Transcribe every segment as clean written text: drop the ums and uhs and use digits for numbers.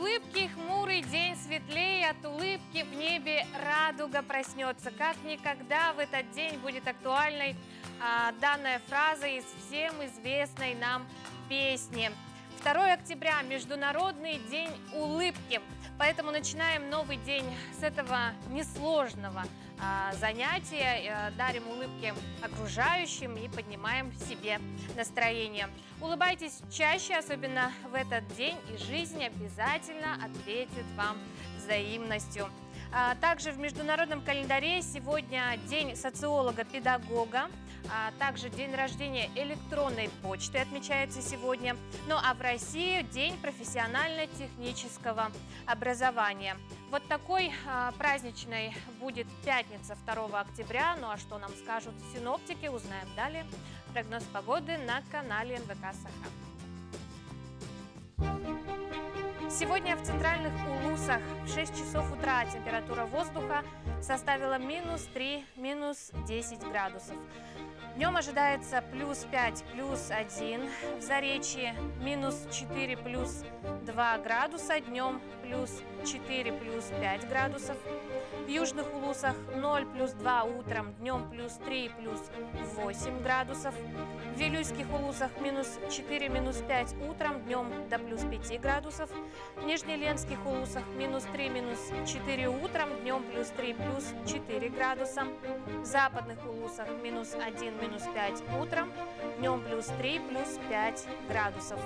улыбки хмурый день светлее, от улыбки в небе радуга проснется. Как никогда в этот день будет актуальной данная фраза из всем известной нам песни. 2 октября – Международный день улыбки. Поэтому начинаем новый день с этого несложного занятия. Дарим улыбки окружающим и поднимаем себе настроение. Улыбайтесь чаще, особенно в этот день, и жизнь обязательно ответит вам взаимностью. Также в международном календаре сегодня день социолога-педагога, также день рождения электронной почты отмечается сегодня. Ну а в России день профессионально-технического образования. Вот такой праздничной будет пятница 2 октября. Ну а что нам скажут синоптики, узнаем далее. Прогноз погоды на канале НВК Саха. Сегодня в центральных Улусах в 6 часов утра температура воздуха составила -3, -10 градусов. Днем ожидается +5, +1. В Заречье -4, +2 градуса. Днем +4, +5 градусов. В южных Улусах 0, +2 утром. Днем +3, +8 градусов. В Вилюйских Улусах -4, -5 утром. Днем до +5 градусов. В Нижнеленских Улусах -3, -4 утром. Днем +3, +4 градуса. В западных Улусах -1, -5 утром, днем +3, +5 градусов.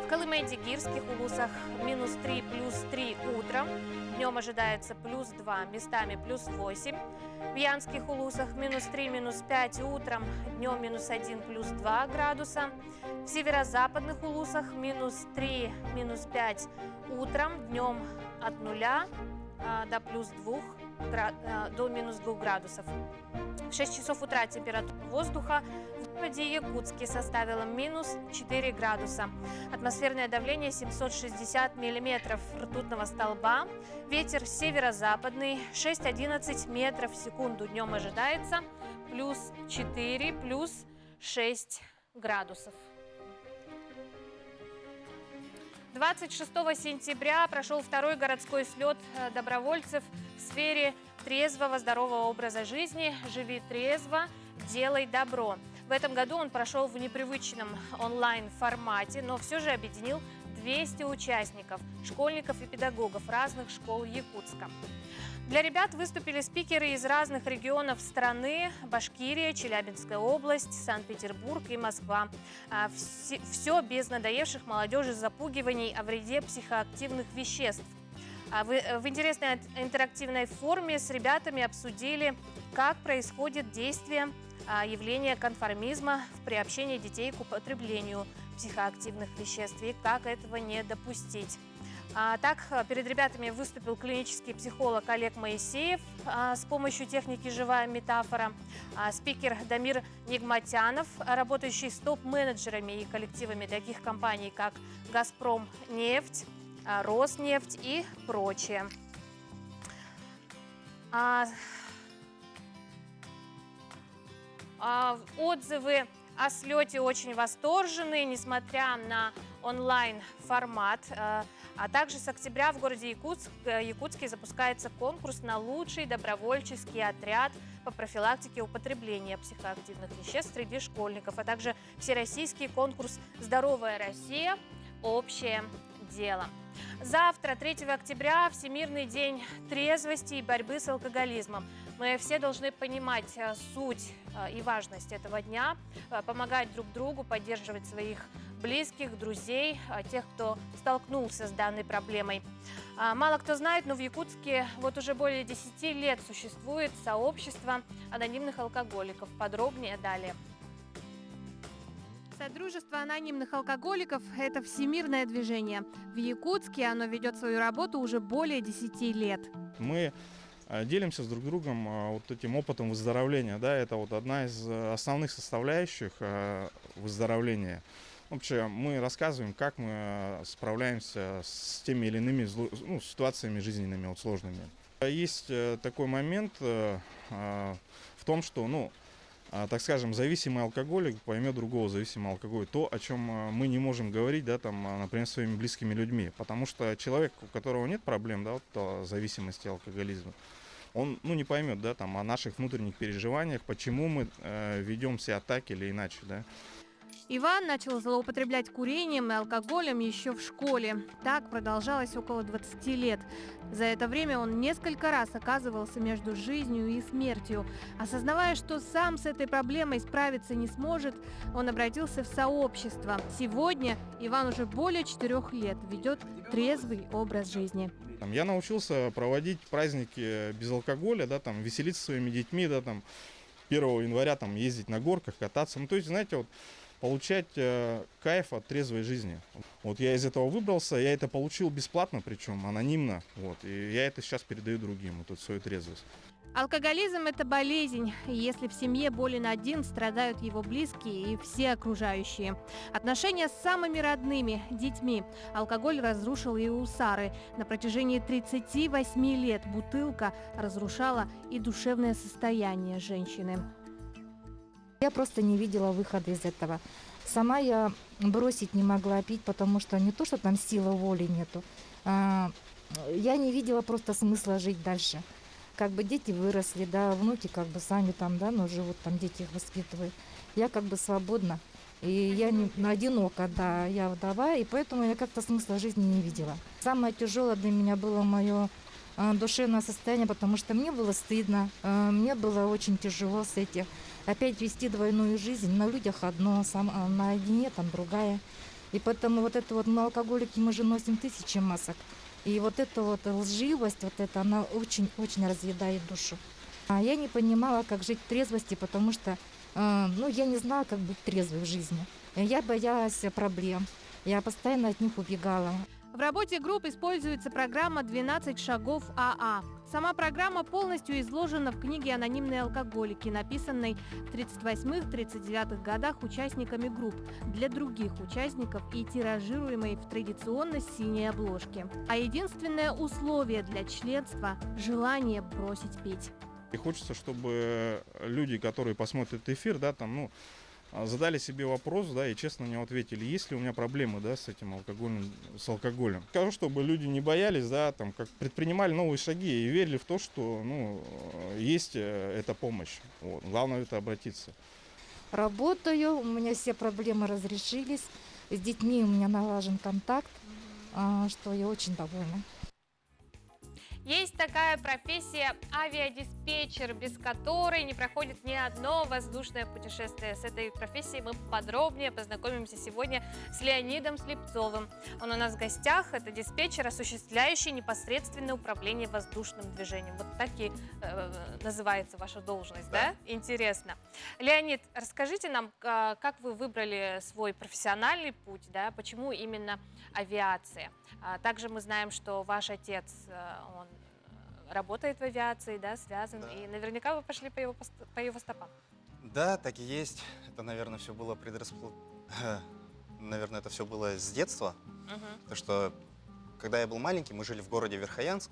В Колымае-Дигирских Улусах -3, +3 утром, днем ожидается +2, местами +8. В Янских Улусах -3, -5 утром, днем -1, +2 градуса. В северо-западных Улусах -3, -5 утром, днем от 0 до -2 градусов. В 6 часов утра температура воздуха в городе Якутске составила -4 градуса. Атмосферное давление 760 миллиметров ртутного столба. Ветер северо-западный 6-11 метров в секунду. Днем ожидается +4, +6 градусов. 26 сентября прошел 2-й городской слет добровольцев в сфере трезвого, здорового образа жизни. «Живи трезво, делай добро». В этом году он прошел в непривычном онлайн-формате, но все же объединил 200 участников, школьников и педагогов разных школ Якутска. Для ребят выступили спикеры из разных регионов страны: Башкирия, Челябинская область, Санкт-Петербург и Москва. Все без надоевших молодежи запугиваний о вреде психоактивных веществ. В интересной интерактивной форме с ребятами обсудили, как происходит действие явления конформизма в приобщении детей к употреблению психоактивных веществ и как этого не допустить. Так, перед ребятами выступил клинический психолог Олег Моисеев с помощью техники «Живая метафора», спикер Дамир Нигматянов, работающий с топ-менеджерами и коллективами таких компаний, как «Газпромнефть», «Роснефть» и прочее. Отзывы о слете очень восторженные, несмотря на онлайн-формат. А также с октября в городе Якутске запускается конкурс на лучший добровольческий отряд по профилактике употребления психоактивных веществ среди школьников, а также всероссийский конкурс «Здоровая Россия. Общее дело». Завтра, 3 октября, Всемирный день трезвости и борьбы с алкоголизмом. Мы все должны понимать суть и важность этого дня, помогать друг другу, поддерживать своих близких, друзей, тех, кто столкнулся с данной проблемой. Мало кто знает, но в Якутске вот уже более 10 лет существует сообщество анонимных алкоголиков. Подробнее далее. Содружество анонимных алкоголиков – это всемирное движение. В Якутске оно ведет свою работу уже более 10 лет. Мы делимся с друг другом вот этим опытом выздоровления. Да, это вот одна из основных составляющих выздоровления. Вообще, мы рассказываем, как мы справляемся с теми или иными ситуациями жизненными, вот, сложными. Есть такой момент в том, что так скажем, зависимый алкоголик поймет другого зависимого алкоголика. То, о чем мы не можем говорить, да, там, например, с своими близкими людьми. Потому что человек, у которого нет проблем, да, вот, зависимости, алкоголизма, он, ну, не поймет, да, там, о наших внутренних переживаниях, почему мы ведем себя так или иначе, да. Иван начал злоупотреблять курением и алкоголем еще в школе. Так продолжалось около 20 лет. За это время он несколько раз оказывался между жизнью и смертью. Осознавая, что сам с этой проблемой справиться не сможет, он обратился в сообщество. Сегодня Иван уже более 4 лет ведет трезвый образ жизни. Я научился проводить праздники без алкоголя, да, там, веселиться со своими детьми, да, там, 1 января там, ездить на горках, кататься. Ну, то есть, знаете, вот, получать кайф от трезвой жизни. Вот я из этого выбрался, я это получил бесплатно, причем анонимно, вот, и я это сейчас передаю другим, вот эту свою трезвость. Алкоголизм – это болезнь. И если в семье болен один, страдают его близкие и все окружающие. Отношения с самыми родными, детьми. Алкоголь разрушил и у Сары. На протяжении 38 лет бутылка разрушала и душевное состояние женщины. Я просто не видела выхода из этого. Сама я бросить не могла пить, потому что не то, что там силы воли нету. Я не видела просто смысла жить дальше. Как бы дети выросли, да, внуки как бы сами там, да, но живут там, дети их воспитывают. Я как бы свободна. И я не одинока, да, я вдова, и поэтому я как-то смысла жизни не видела. Самое тяжелое для меня было мое душевное состояние, потому что мне было стыдно, мне было очень тяжело с этим. Опять вести двойную жизнь, на людях одно, наедине там другая. И поэтому вот это вот мы алкоголики, мы же носим 1000 масок. И вот эта вот лживость, вот это, она очень-очень разъедает душу. А я не понимала, как жить в трезвости, потому что, ну, я не знала, как быть трезвой в жизни. Я боялась проблем, я постоянно от них убегала. В работе групп используется программа «12 шагов АА». Сама программа полностью изложена в книге «Анонимные алкоголики», написанной в 1938-1939 годах участниками групп для других участников и тиражируемой в традиционно синей обложке. А единственное условие для членства – желание бросить пить. И хочется, чтобы люди, которые посмотрят этот эфир, да, там, ну, задали себе вопрос, да, и честно на него ответили, есть ли у меня проблемы, да, с этим с алкоголем. Скажу, чтобы люди не боялись, да, там, как предпринимали новые шаги и верили в то, что, ну, есть эта помощь. Вот. Главное это обратиться. Работаю, у меня все проблемы разрешились, с детьми у меня налажен контакт, что я очень довольна. Есть такая профессия авиадиспетчер, без которой не проходит ни одно воздушное путешествие. С этой профессией мы подробнее познакомимся сегодня с Леонидом Слепцовым. Он у нас в гостях. Это диспетчер, осуществляющий непосредственное управление воздушным движением. Вот так и называется ваша должность, да? Интересно. Леонид, расскажите нам, как вы выбрали свой профессиональный путь, да? Почему именно авиация? Также мы знаем, что ваш отец, он работает в авиации, да, связан, да. И наверняка вы пошли по его стопам. Да, так и есть. Это, наверное, все было Наверное, это все было с детства. Потому что, когда я был маленький, мы жили в городе Верхоянск.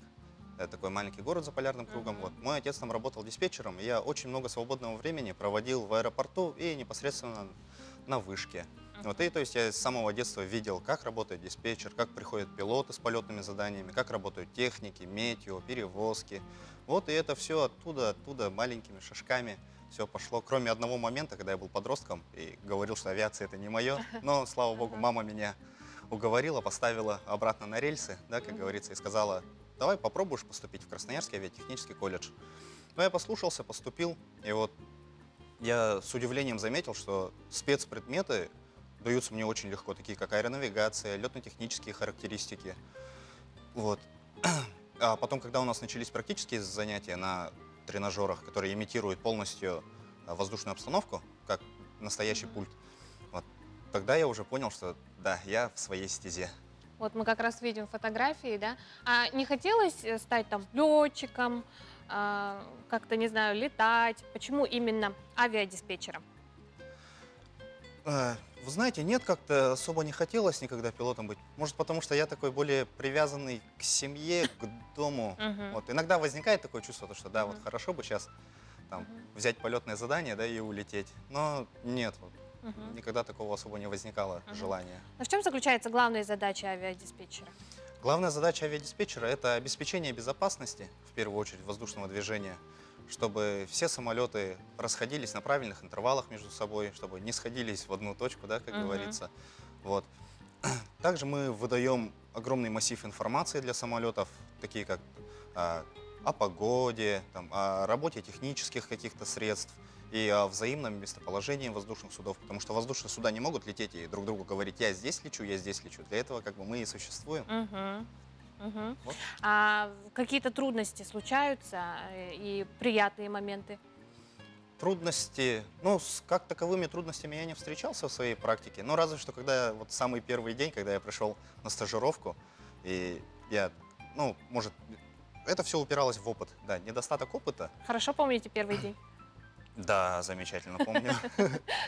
Это такой маленький город за полярным кругом. Вот. Мой отец там работал диспетчером, и я очень много свободного времени проводил в аэропорту и непосредственно на вышке. Вот, и то есть я с самого детства видел, как работает диспетчер, как приходят пилоты с полетными заданиями, как работают техники, метео, перевозки. Вот, и это все оттуда маленькими шажками все пошло. Кроме одного момента, когда я был подростком и говорил, что авиация это не мое. Но, слава богу, мама меня уговорила, поставила обратно на рельсы, да, как говорится, и сказала: давай попробуешь поступить в Красноярский авиатехнический колледж. Но я послушался, поступил, и вот я с удивлением заметил, что спецпредметы даются мне очень легко, такие как аэронавигация, летно-технические характеристики. Вот. А потом, когда у нас начались практические занятия на тренажерах, которые имитируют полностью воздушную обстановку, как настоящий пульт, вот, тогда я уже понял, что да, я в своей стезе. Вот мы как раз видим фотографии, да? А не хотелось стать там летчиком, как-то, не знаю, летать? Почему именно авиадиспетчером? Вы знаете, нет, как-то особо не хотелось никогда пилотом быть. Может, потому что я такой более привязанный к семье, к дому. Вот. Иногда возникает такое чувство, что да, вот хорошо бы сейчас там, Мгм. взять полетное задание, да, и улететь. Но нет, вот, Мгм. никогда такого особо не возникало Мгм. желания. Но в чем заключается главная задача авиадиспетчера? Главная задача авиадиспетчера – это обеспечение безопасности, в первую очередь, воздушного движения, чтобы все самолеты расходились на правильных интервалах между собой, чтобы не сходились в одну точку, да, как Мгм. говорится. Вот. Также мы выдаем огромный массив информации для самолетов, такие как а, о погоде, там, о работе технических каких-то средств и о взаимном местоположении воздушных судов, потому что воздушные суда не могут лететь и друг другу говорить: я здесь лечу, я здесь лечу. Для этого как бы мы и существуем. Мгм. Мгм. Вот. А какие-то трудности случаются и приятные моменты? Трудности, ну, с как таковыми трудностями я не встречался в своей практике, но разве что когда вот самый первый день, когда я пришел на стажировку, и я, ну, может, это все упиралось в опыт, да, недостаток опыта. Хорошо помните первый день? Да, замечательно помню.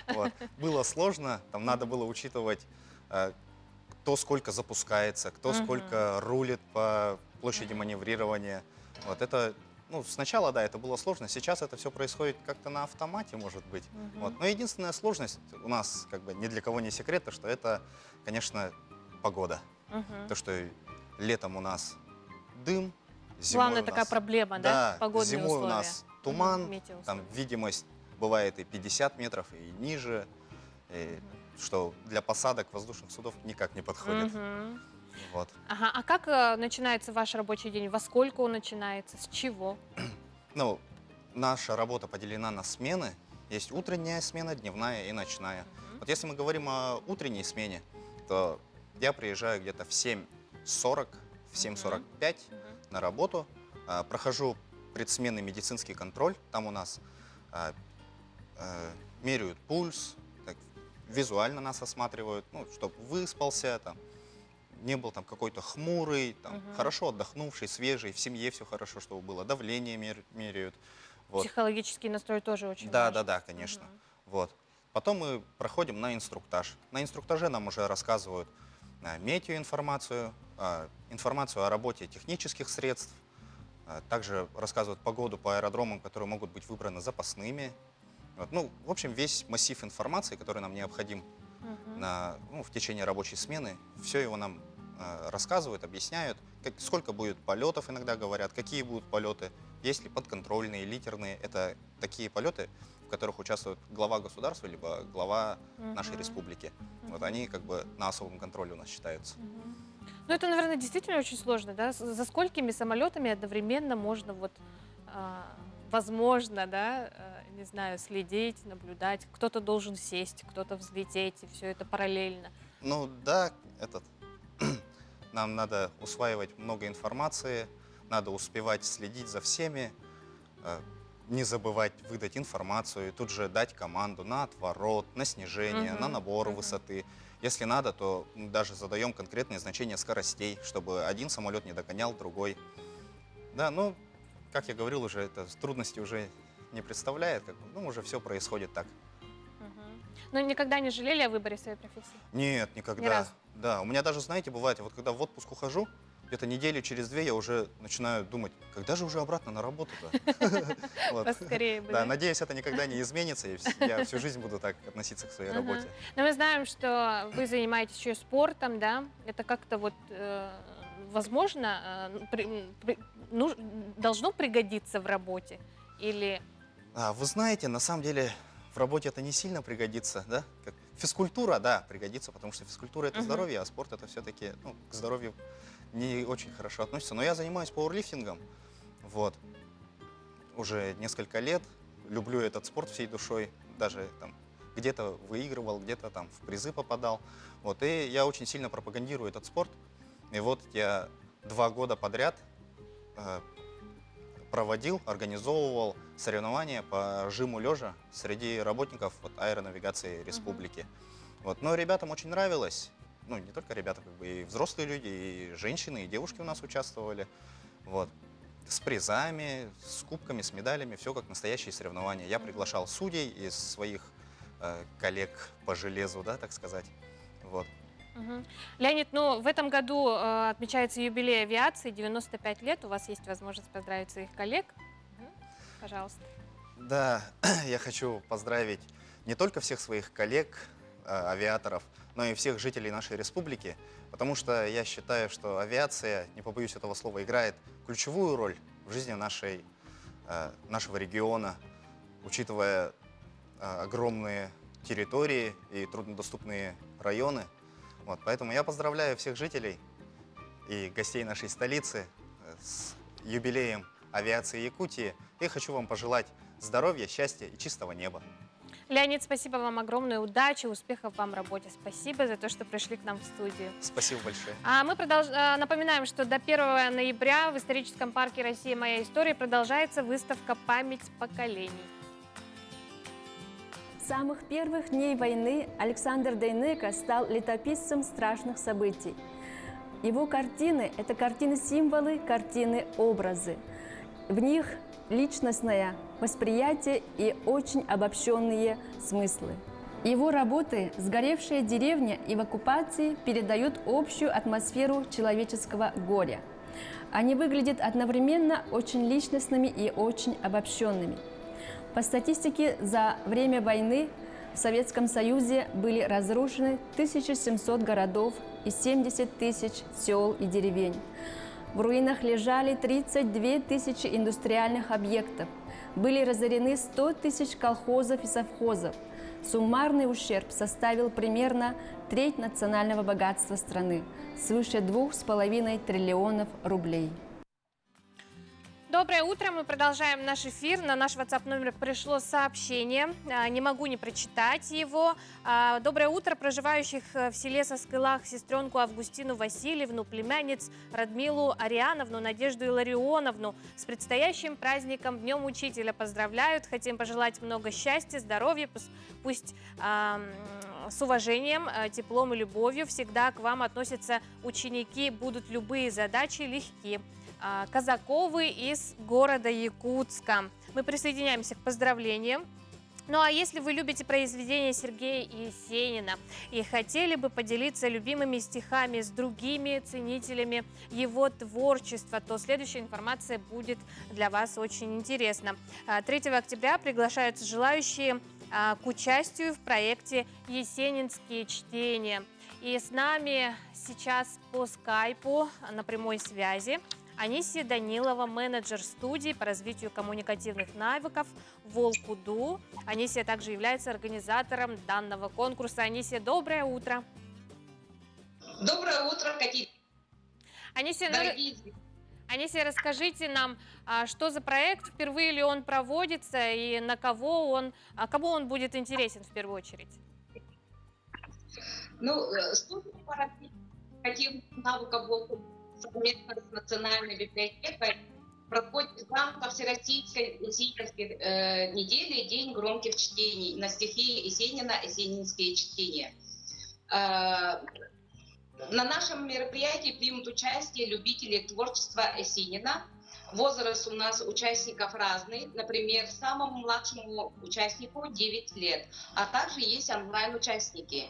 Вот. Было сложно, там надо было учитывать, кто сколько запускается, кто Мгм. сколько рулит по площади маневрирования. Вот это, ну, сначала, да, это было сложно, сейчас это все происходит как-то на автомате, может быть. Мгм. Вот. Но единственная сложность у нас, как бы, ни для кого не секрет, то, что это, конечно, погода. Мгм. То, что летом у нас дым, зимой Главная у такая нас... проблема, да? Да, Погодные зимой условия. у нас Мгм. туман, Метеоусловия. там видимость бывает и 50 метров, и ниже, и что для посадок воздушных судов никак не подходит. Мгм. Вот. Ага, а как начинается ваш рабочий день? Во сколько он начинается? С чего? Ну, наша работа поделена на смены. Есть утренняя смена, дневная и ночная. Мгм. Вот если мы говорим о утренней смене, то я приезжаю где-то в 7:40, в 7:45 Мгм. на работу, прохожу предсменный медицинский контроль. Там у нас а, меряют пульс, так, визуально нас осматривают, ну, чтобы выспался, там, не был там какой-то хмурый, там, Мгм. хорошо отдохнувший, свежий, в семье все хорошо, чтобы было, давление меряют. Вот. Психологический настрой тоже очень Да, важен. да, да, конечно. Мгм. Вот. Потом мы проходим на инструктаж. На инструктаже нам уже рассказывают метеоинформацию, информацию о работе технических средств, также рассказывают погоду по аэродромам, которые могут быть выбраны запасными. Вот. Ну, в общем, весь массив информации, который нам необходим Мгм. в течение рабочей смены, все его нам рассказывают, объясняют, сколько будет полетов, иногда говорят, какие будут полеты, есть ли подконтрольные, литерные. Это такие полеты, в которых участвует глава государства, либо глава нашей Мгм. республики. Вот Мгм. они как бы на особом контроле у нас считаются. Мгм. Ну, это, наверное, действительно очень сложно, да? За сколькими самолетами одновременно можно вот, а, возможно, да, не знаю, следить, наблюдать. Кто-то должен сесть, кто-то взлететь, и все это параллельно. Ну да, нам надо усваивать много информации, надо успевать следить за всеми, э, не забывать выдать информацию, и тут же дать команду на отворот, на снижение, на Мгм, набор мгм. высоты. Если надо, то мы даже задаем конкретные значения скоростей, чтобы один самолет не догонял другой. Да, ну, как я говорил уже, это трудности уже не представляет, как бы, ну, уже все происходит так. Мгм. Ну, никогда не жалели о выборе своей профессии? Нет, Ни никогда. разу? Да, у меня даже, знаете, бывает, вот когда в отпуск ухожу, где-то недели через 2 я уже начинаю думать, когда же уже обратно на работу-то? Вот. Поскорее бы, Да, да? надеюсь, это никогда не изменится, и я всю жизнь буду так относиться к своей Ага. работе. Но мы знаем, что вы занимаетесь еще и спортом, да? Это как-то вот возможно, должно пригодиться в работе? Или... Вы знаете, на самом деле в работе это не сильно пригодится, да? Как физкультура, да, пригодится, потому что физкультура это Мгм. здоровье, а спорт это все-таки, ну, к здоровью не очень хорошо относится. Но я занимаюсь пауэрлифтингом, вот, уже несколько лет, люблю этот спорт всей душой, даже там где-то выигрывал, где-то там в призы попадал, вот, и я очень сильно пропагандирую этот спорт, и вот я 2 года подряд э, проводил, организовывал соревнования по жиму лежа среди работников вот, аэронавигации республики. Вот. Но ребятам очень нравилось, ну не только ребята, как бы и взрослые люди, и женщины, и девушки у нас участвовали. Вот. С призами, с кубками, с медалями, все как настоящие соревнования. Я приглашал судей из своих коллег по железу, да, так сказать. Вот. Мгм. Леонид, ну в этом году отмечается юбилей авиации, 95 лет. У вас есть возможность поздравить своих коллег. Мгм. Пожалуйста. Да, я хочу поздравить не только всех своих коллег, авиаторов, но и всех жителей нашей республики, потому что я считаю, что авиация, не побоюсь этого слова, играет ключевую роль в жизни нашего региона, учитывая огромные территории и труднодоступные районы. Вот, поэтому я поздравляю всех жителей и гостей нашей столицы с юбилеем авиации Якутии и хочу вам пожелать здоровья, счастья и чистого неба. Леонид, спасибо вам огромное, удачи, успехов вам в работе. Спасибо за то, что пришли к нам в студию. Спасибо большое. А мы напоминаем, что до 1 ноября в историческом парке «Россия. Моя история» продолжается выставка «Память поколений». С самых первых дней войны Александр Дейнеко стал летописцем страшных событий. Его картины – это картины-символы, картины-образы. В них личностное восприятие и очень обобщенные смыслы. Его работы «Сгоревшая деревня» и «В оккупации» передают общую атмосферу человеческого горя. Они выглядят одновременно очень личностными и очень обобщенными. По статистике, за время войны в Советском Союзе были разрушены 1700 городов и 70 тысяч сел и деревень. В руинах лежали 32 тысячи индустриальных объектов. Были разорены 100 тысяч колхозов и совхозов. Суммарный ущерб составил примерно треть национального богатства страны – свыше 2,5 триллионов рублей. Доброе утро, мы продолжаем наш эфир. На наш WhatsApp номер пришло сообщение, не могу не прочитать его. Доброе утро проживающих в селе Соскылах сестренку Августину Васильевну, племянниц Радмилу Ариановну, Надежду Илларионовну с предстоящим праздником Днем Учителя поздравляют. Хотим пожелать много счастья, здоровья, пусть с уважением, теплом и любовью всегда к вам относятся ученики, будут любые задачи легки. Казаковы из города Якутска. Мы присоединяемся к поздравлениям. Ну а если вы любите произведения Сергея Есенина и хотели бы поделиться любимыми стихами с другими ценителями его творчества, то следующая информация будет для вас очень интересна. 3 октября приглашаются желающие к участию в проекте «Есенинские чтения». И с нами сейчас по скайпу на прямой связи Анисия Данилова, менеджер студии по развитию коммуникативных навыков «Волкуду». Анисия также является организатором данного конкурса. Анисия, доброе утро. Доброе утро, Катя. Анисия, Дорогие... Анисия, расскажите нам, что за проект, впервые ли он проводится и на кому он будет интересен в первую очередь? Студия по развитию коммуникативных навыков «Волкуду» совместно с Национальной библиотекой проходит в рамках Всероссийской Есенинской недели День громких чтений на стихи Есенина «Есенинские чтения». На нашем мероприятии примут участие любители творчества Есенина. Возраст у нас участников разный. Например, самому младшему участнику 9 лет, а также есть онлайн-участники.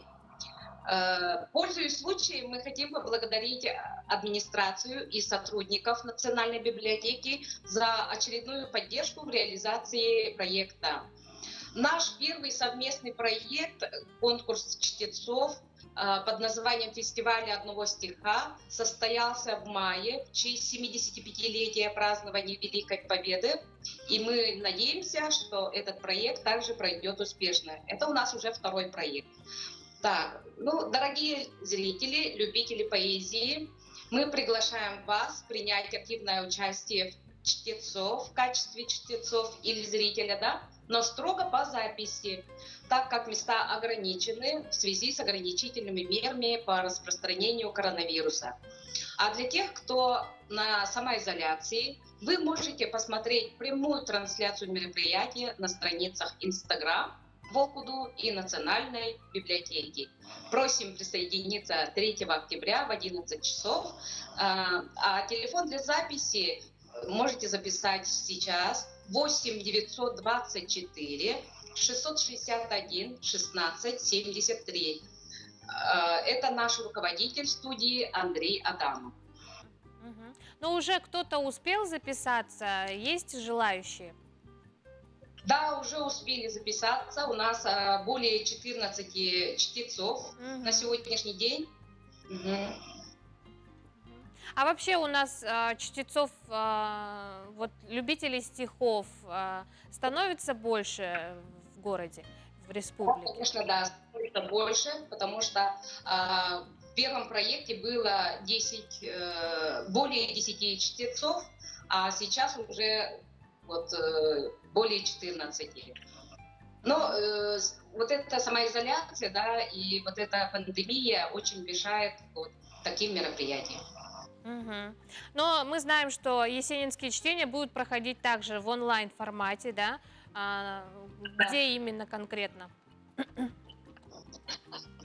Пользуясь случаем, мы хотим поблагодарить администрацию и сотрудников Национальной библиотеки за очередную поддержку в реализации проекта. Наш первый совместный проект, конкурс чтецов под названием «Фестиваль одного стиха», состоялся в мае в честь 75-летия празднования Великой Победы. И мы надеемся, что этот проект также пройдет успешно. Это у нас уже второй проект. Так, дорогие зрители, любители поэзии, мы приглашаем вас принять активное участие в качестве чтецов или зрителя, но строго по записи, так как места ограничены в связи с ограничительными мерами по распространению коронавируса. А для тех, кто на самоизоляции, вы можете посмотреть прямую трансляцию мероприятия на страницах Instagram, Волкуду и Национальной библиотеки. Просим присоединиться 3 октября в 11 часов. А телефон для записи можете записать сейчас 8 924 661 16 73. Это наш руководитель студии Андрей Адамов. Но уже кто-то успел записаться? Есть желающие? Да, уже успели записаться. У нас более 14 чтецов на сегодняшний день. Мгм. А вообще у нас чтецов, вот любителей стихов становится больше в городе, в Да, республике? конечно, да, становится больше, потому что в первом проекте было более 10 чтецов, а сейчас уже вот, более 14. Но вот эта самоизоляция, да, и вот эта пандемия очень мешает вот таким мероприятиям. Мгм. Но мы знаем, что есенинские чтения будут проходить также в онлайн-формате, да? Где именно конкретно?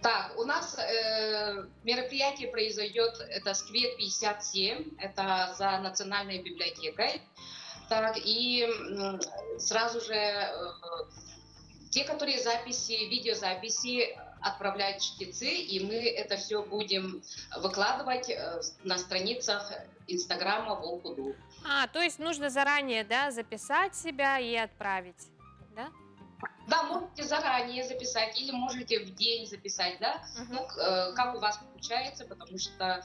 Так, у нас мероприятие произойдет, это сквер 57, это за Национальной библиотекой. Так, и сразу же те, которые видеозаписи отправляют чтецы, и мы это все будем выкладывать на страницах Инстаграма Волкуду. То есть нужно заранее, да, записать себя и отправить, да? Да, можете заранее записать или можете в день записать, да, Мгм. ну, как у вас получается, потому что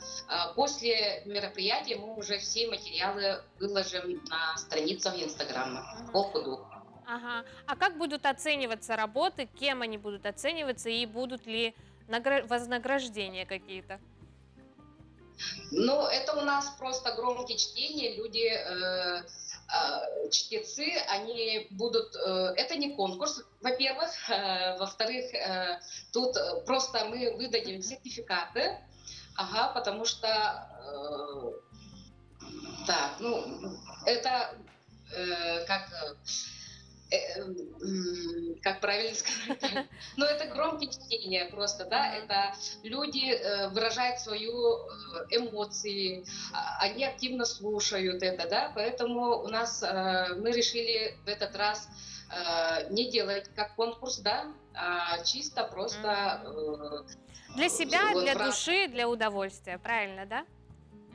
после мероприятия мы уже все материалы выложим на страницах Инстаграма Мгм. Волкуду. Ага. А как будут оцениваться работы, кем они будут оцениваться и будут ли вознаграждения какие-то? Ну, это у нас просто громкие чтения, люди, чтецы, они будут... это не конкурс, во-первых. Во-вторых, тут просто мы выдадим сертификаты, ага, потому что... так, ну, это как правильно сказать? Ну, это громкие чтения просто, да, это люди выражают свою эмоции, они активно слушают это, да, поэтому у нас мы решили в этот раз не делать как конкурс, да, а чисто просто Для себя, вот для в рамках. души, для удовольствия, правильно, да?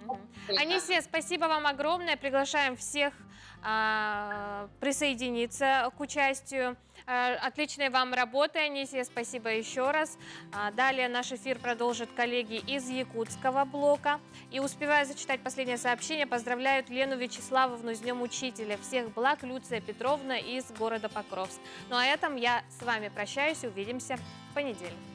Мгм. Да. Анисия, спасибо вам огромное. Приглашаем всех присоединиться к участию. Отличной вам работы, Анисия, спасибо еще раз. Далее наш эфир продолжат коллеги из якутского блока. И успеваю зачитать последнее сообщение. Поздравляют Лену Вячеславовну с Днем Учителя. Всех благ, Люция Петровна из города Покровск. Ну а этом я с вами прощаюсь и увидимся в понедельник.